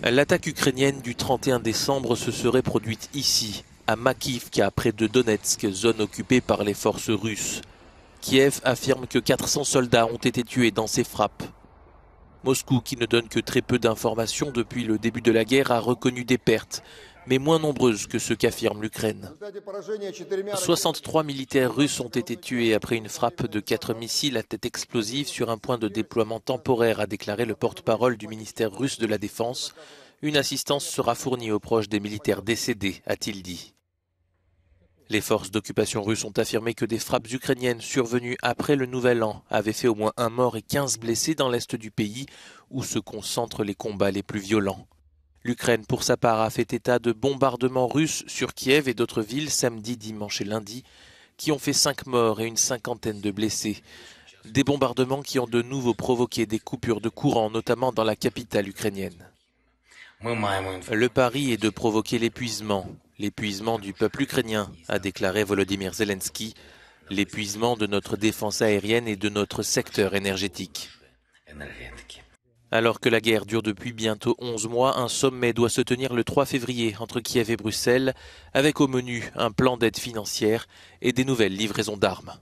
L'attaque ukrainienne du 31 décembre se serait produite ici, à Makivka, près de Donetsk, zone occupée par les forces russes. Kiev affirme que 400 soldats ont été tués dans ces frappes. Moscou, qui ne donne que très peu d'informations depuis le début de la guerre, a reconnu des pertes, mais moins nombreuses que ce qu'affirme l'Ukraine. 63 militaires russes ont été tués après une frappe de 4 missiles à tête explosive sur un point de déploiement temporaire, a déclaré le porte-parole du ministère russe de la Défense. Une assistance sera fournie aux proches des militaires décédés, a-t-il dit. Les forces d'occupation russes ont affirmé que des frappes ukrainiennes survenues après le Nouvel An avaient fait au moins 1 mort et 15 blessés dans l'est du pays, où se concentrent les combats les plus violents. L'Ukraine, pour sa part, a fait état de bombardements russes sur Kiev et d'autres villes samedi, dimanche et lundi, qui ont fait 5 morts et une cinquantaine de blessés. Des bombardements qui ont de nouveau provoqué des coupures de courant, notamment dans la capitale ukrainienne. Le pari est de provoquer l'épuisement du peuple ukrainien, a déclaré Volodymyr Zelensky, l'épuisement de notre défense aérienne et de notre secteur énergétique. Alors que la guerre dure depuis bientôt 11 mois, un sommet doit se tenir le 3 février entre Kiev et Bruxelles, avec au menu un plan d'aide financière et des nouvelles livraisons d'armes.